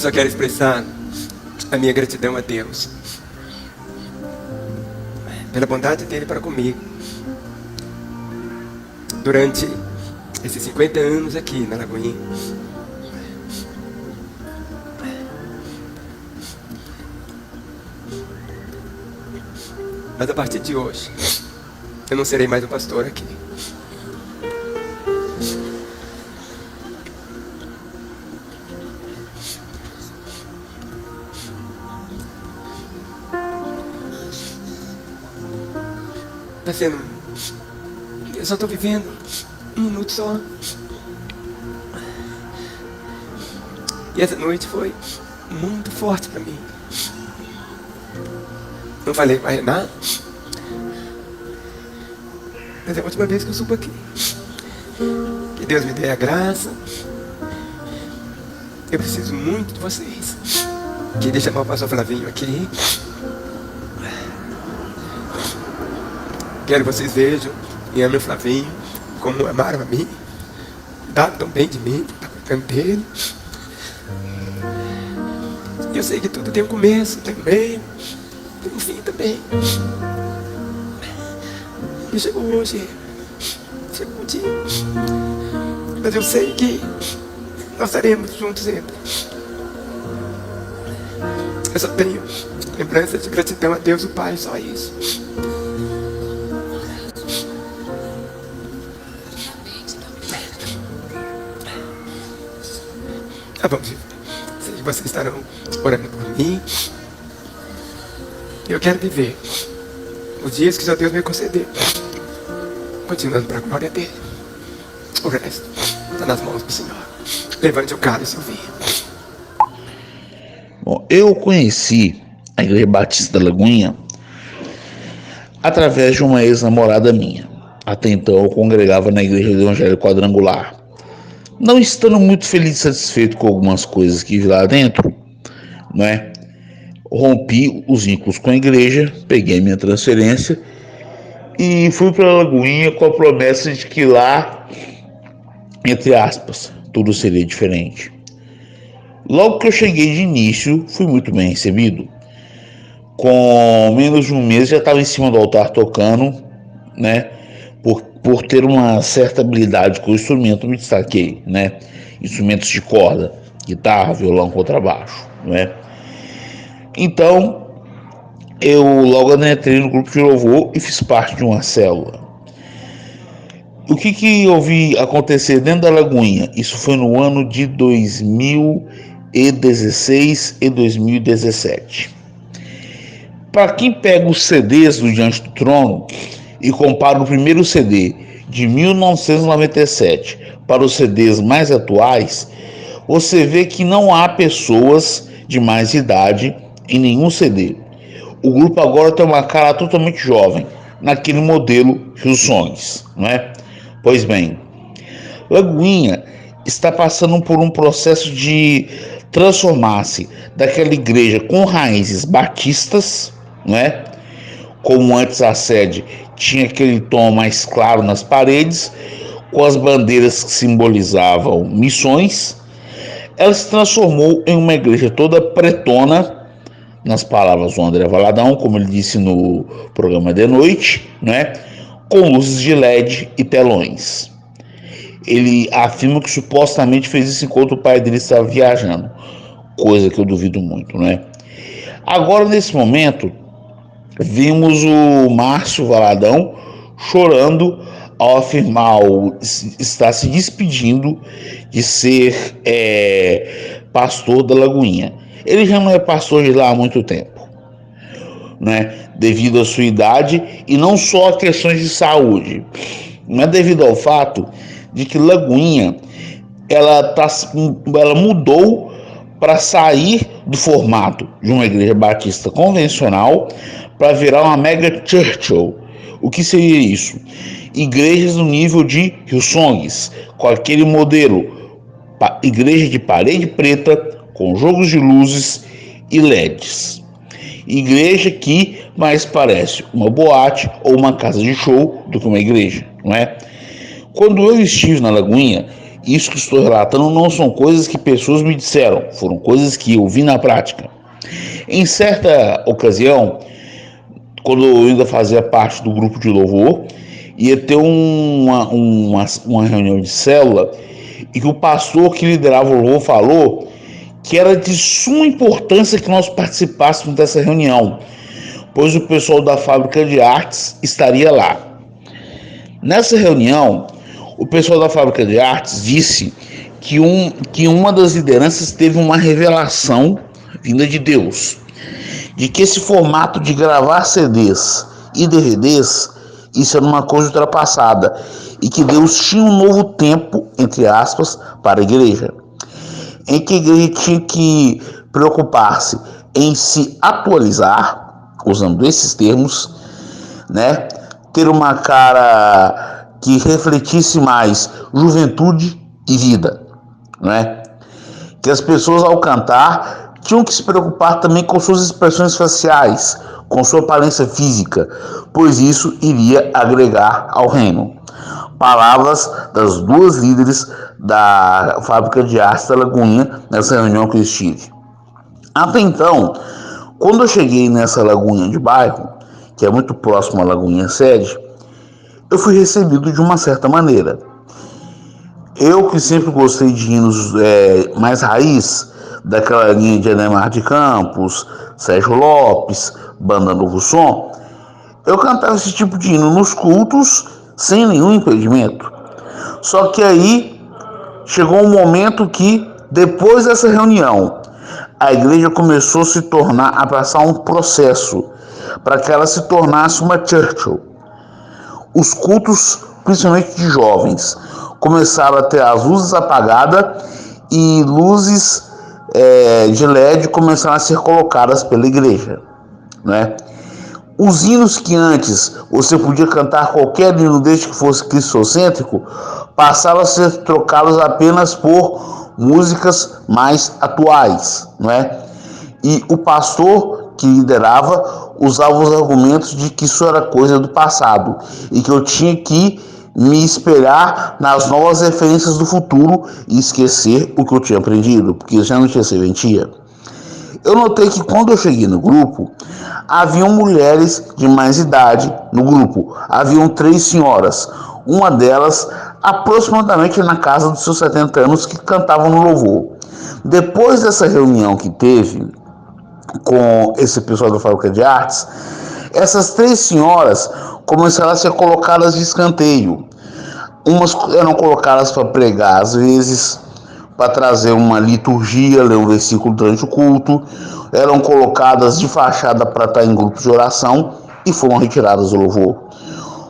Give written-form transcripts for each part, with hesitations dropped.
só quero expressar a minha gratidão a Deus pela bondade dele para comigo durante esses 50 anos aqui na Lagoinha. Mas a partir de hoje, eu não serei mais o pastor aqui. Tá sendo... Eu só tô vivendo um minuto só. E essa noite foi muito forte pra mim. Não falei com a Renata, mas é a última vez que eu subo aqui. Que Deus me dê a graça. Eu preciso muito de vocês. Queria chamar o pastor Flavinho aqui. Quero que vocês vejam e amem o Flavinho como amaram a mim. Cuidaram tão bem de mim, tá cuidando dele. E eu sei que tudo tem um começo, tem um meio, tem um fim também. E chegou hoje, chegou o dia. Mas eu sei que nós estaremos juntos sempre. Eu só tenho lembrança de gratidão a Deus, o Pai, só isso. Ah, vamos ver. Sei que vocês estarão orando por mim. Eu quero viver os dias que só Deus me conceder, continuando para a glória dele. O resto está nas mãos do Senhor. Levante o cálice, eu vi. Bom, eu conheci a Igreja Batista da Lagoinha através de uma ex-namorada minha. Até então eu congregava na Igreja do Evangelho Quadrangular. Não estando muito feliz e satisfeito com algumas coisas que vi lá dentro, né? Rompi os vínculos com a igreja, peguei minha transferência e fui para a Lagoinha com a promessa de que lá, entre aspas, tudo seria diferente. Logo que eu cheguei de início, fui muito bem recebido. Com menos de um mês já estava em cima do altar tocando, né? Por ter uma certa habilidade com o instrumento, me destaquei, né? Instrumentos de corda, guitarra, violão, contrabaixo, né? Então, eu logo entrei no grupo de louvor e fiz parte de uma célula. O que eu vi acontecer dentro da Lagoinha? Isso foi no ano de 2016 e 2017. Para quem pega os CDs do Diante do Trono e compara o primeiro CD de 1997 para os CDs mais atuais, você vê que não há pessoas de mais idade em nenhum CD. O grupo agora tem uma cara totalmente jovem, naquele modelo Hillsongs, não é? Pois bem, Lagoinha está passando por um processo de transformar-se daquela igreja com raízes batistas, não é? Como antes a sede tinha aquele tom mais claro nas paredes, com as bandeiras que simbolizavam missões, ela se transformou em uma igreja toda pretona, nas palavras do André Valadão, como ele disse no programa de noite, né? Com luzes de LED e telões. Ele afirma que supostamente fez isso enquanto o pai dele estava viajando, coisa que eu duvido muito, né? Agora, nesse momento, vimos o Márcio Valadão chorando ao afirmar estar se despedindo de ser pastor da Lagoinha. Ele já não é pastor de lá há muito tempo, né? Devido à sua idade e não só a questões de saúde, mas devido ao fato de que Lagoinha ela mudou para sair do formato de uma igreja batista convencional para virar uma mega church. O que seria isso? Igrejas no nível de Hillsongs, com aquele modelo, igreja de parede preta, com jogos de luzes e LEDs. Igreja que mais parece uma boate ou uma casa de show do que uma igreja, não é? Quando eu estive na Lagoinha, Isso que estou relatando não são coisas que pessoas me disseram, foram coisas que eu vi na prática. Em certa ocasião, quando eu ainda fazia parte do grupo de louvor, ia ter uma reunião de célula e que o pastor que liderava o louvor falou que era de suma importância que nós participássemos dessa reunião, pois o pessoal da fábrica de artes estaria lá. Nessa reunião, o pessoal da fábrica de artes disse que uma das lideranças teve uma revelação vinda de Deus, de que esse formato de gravar CDs e DVDs, isso era uma coisa ultrapassada, e que Deus tinha um novo tempo, entre aspas, para a igreja, em que a igreja tinha que preocupar-se em se atualizar, usando esses termos, né? Ter uma cara que refletisse mais juventude e vida, né? Que as pessoas ao cantar tinham que se preocupar também com suas expressões faciais, com sua aparência física, pois isso iria agregar ao reino. Palavras das duas líderes da fábrica de artes da Lagoinha nessa reunião que eu estive. Até então, quando eu cheguei nessa Lagoinha de bairro, que é muito próximo à Lagoinha sede, eu fui recebido de uma certa maneira. Eu que sempre gostei de hinos mais raiz, daquela linha de Ademar de Campos, Sérgio Lopes, Banda Novo Som, eu cantava esse tipo de hino nos cultos sem nenhum impedimento. Só que aí chegou um momento que, depois dessa reunião, a igreja começou a passar um processo para que ela se tornasse uma Churchill. Os cultos, principalmente de jovens, começaram a ter as luzes apagadas e luzes de LED começaram a ser colocadas pela igreja, né? Os hinos que antes você podia cantar qualquer hino desde que fosse cristocêntrico, passaram a ser trocados apenas por músicas mais atuais, né? E o pastor que liderava usava os argumentos de que isso era coisa do passado e que eu tinha que me espelhar nas novas referências do futuro e esquecer o que eu tinha aprendido, porque já não tinha serventia. Eu notei que quando eu cheguei no grupo, haviam mulheres de mais idade no grupo. Haviam 3 senhoras, uma delas aproximadamente na casa dos seus 70 anos, que cantavam no louvor. Depois dessa reunião que teve com esse pessoal da fábrica de artes, essas 3 senhoras começaram a ser colocadas de escanteio. Umas eram colocadas para pregar, às vezes para trazer uma liturgia, ler um versículo durante o culto, eram colocadas de fachada para estar em grupos de oração e foram retiradas do louvor.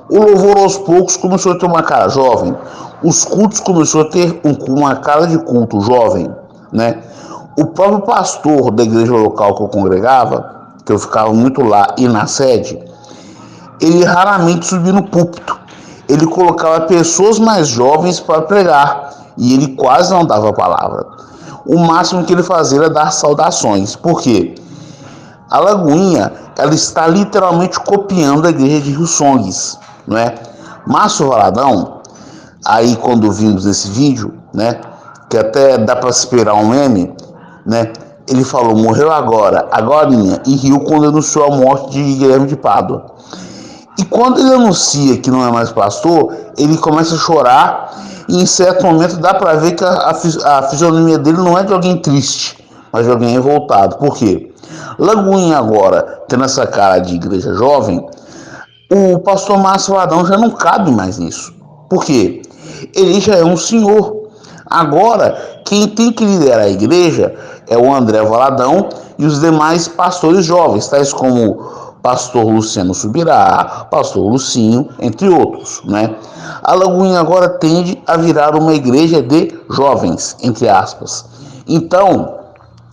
O louvor aos poucos começou a ter uma cara jovem, os cultos começaram a ter uma cara de culto jovem, né? O próprio pastor da igreja local que eu congregava, que eu ficava muito lá e na sede, ele raramente subia no púlpito. Ele colocava pessoas mais jovens para pregar e ele quase não dava palavra. O máximo que ele fazia era dar saudações. Por quê? A Lagoinha, ela está literalmente copiando a igreja de Rio Songues, não é? Márcio Valadão, aí quando vimos esse vídeo, né, que até dá para esperar um meme, né? Ele falou, morreu agorinha, e riu quando anunciou a morte de Guilherme de Pádua. E quando ele anuncia que não é mais pastor, ele começa a chorar e em certo momento dá para ver que a fisionomia dele não é de alguém triste, mas de alguém revoltado. Por quê? Lagoinha agora, tendo essa cara de igreja jovem, o pastor Márcio Valadão já não cabe mais nisso. Por quê? Ele já é um senhor. Agora, quem tem que liderar a igreja é o André Valadão e os demais pastores jovens, tais como pastor Luciano Subirá, pastor Lucinho, entre outros, né? A Lagoinha agora tende a virar uma igreja de jovens, entre aspas. Então,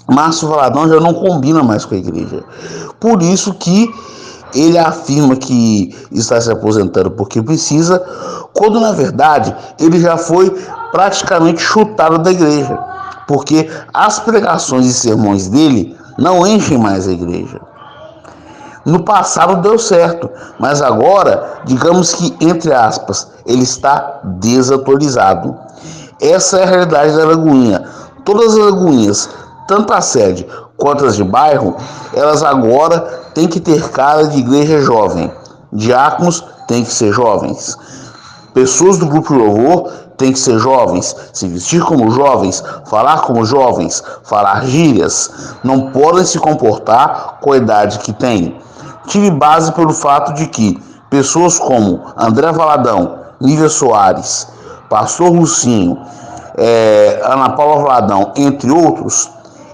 Márcio Valadão já não combina mais com a igreja. Por isso que ele afirma que está se aposentando porque precisa, quando na verdade ele já foi praticamente chutado da igreja, porque as pregações e sermões dele não enchem mais a igreja. No passado deu certo, mas agora, digamos que, entre aspas, ele está desatualizado. Essa é a realidade da Lagoinha. Todas as Lagoinhas, tanto a sede quanto as de bairro, elas agora têm que ter cara de igreja jovem. Diáconos têm que ser jovens. Pessoas do grupo de louvor têm que ser jovens, se vestir como jovens, falar como jovens, falar gírias. Não podem se comportar com a idade que têm. Tive base pelo fato de que pessoas como André Valadão, Nívia Soares, Pastor Lucinho, Ana Paula Valadão, entre outros,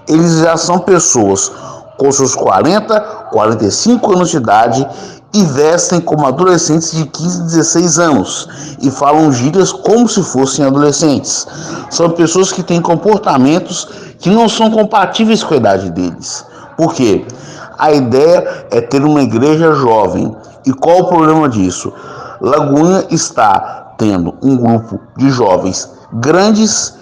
eles já são pessoas com seus 40, 45 anos de idade e vestem como adolescentes de 15, 16 anos e falam gírias como se fossem adolescentes. São pessoas que têm comportamentos que não são compatíveis com a idade deles. Por quê? A ideia é ter uma igreja jovem. E qual o problema disso? Lagoinha está tendo um grupo de jovens grandes,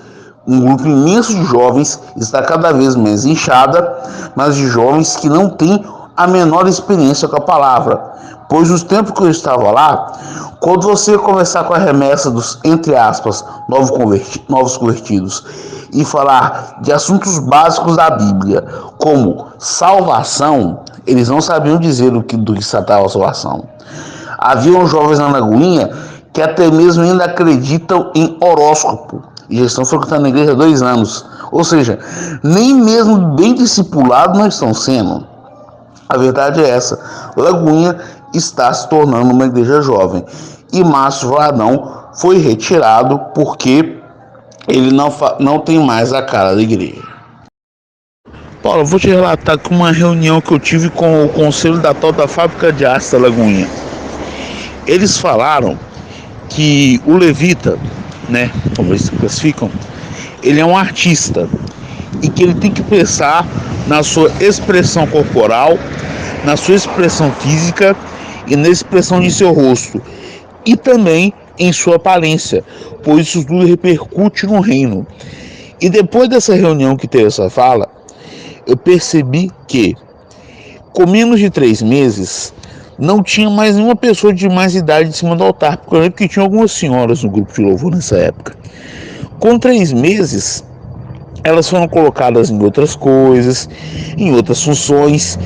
um grupo imenso de jovens, está cada vez mais inchada, mas de jovens que não têm a menor experiência com a palavra. Pois nos tempos que eu estava lá, quando você conversar com a remessa dos, entre aspas, novos convertidos, e falar de assuntos básicos da Bíblia, como salvação, eles não sabiam dizer do que se tratava a salvação. Haviam jovens na Lagoinha que até mesmo ainda acreditam em horóscopo, e já estão frequentando a igreja há 2 anos. Ou seja, nem mesmo bem discipulados não estão sendo. A verdade é essa. Lagoinha está se tornando uma igreja jovem. E Márcio Valadão foi retirado porque ele não tem mais a cara da igreja. Paulo, eu vou te relatar que uma reunião que eu tive com o conselho da tal da fábrica de aço da Lagoinha. Eles falaram que o levita, né, como eles se classificam, ele é um artista e que ele tem que pensar na sua expressão corporal, na sua expressão física e na expressão de seu rosto e também em sua aparência, pois isso tudo repercute no reino. E depois dessa reunião que teve essa fala, eu percebi que com menos de 3 meses não tinha mais nenhuma pessoa de mais idade em cima do altar, porque eu lembro que tinha algumas senhoras no grupo de louvor nessa época. Com 3 meses, elas foram colocadas em outras coisas, em outras funções.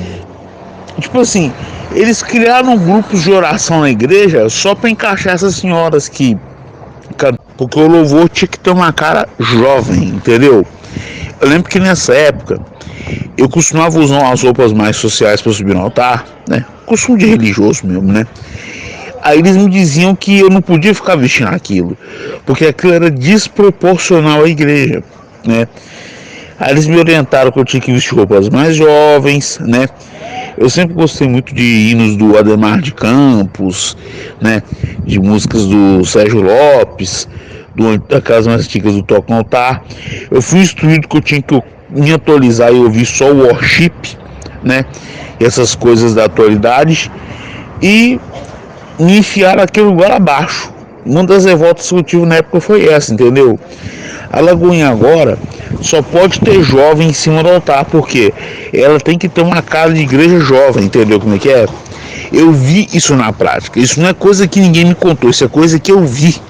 Tipo assim, eles criaram grupos de oração na igreja só para encaixar essas senhoras que... Porque o louvor tinha que ter uma cara jovem, entendeu? Eu lembro que nessa época, eu costumava usar umas roupas mais sociais para subir no altar, né? Costume de religioso mesmo, né? Aí eles me diziam que eu não podia ficar vestindo aquilo, porque aquilo era desproporcional à igreja, né? Aí eles me orientaram que eu tinha que vestir roupas mais jovens, né? Eu sempre gostei muito de hinos do Ademar de Campos, né? De músicas do Sérgio Lopes, daquelas mais antigas do Toca no Altar. Eu fui instruído que eu tinha que me atualizar e ouvir só o worship, né? E essas coisas da atualidade. E me enfiaram aquele lugar abaixo. Uma das revoltas que eu tive na época foi essa, entendeu? A Lagoinha agora só pode ter jovem em cima do altar, porque ela tem que ter uma cara de igreja jovem, entendeu como é que é? Eu vi isso na prática, isso não é coisa que ninguém me contou, isso é coisa que eu vi,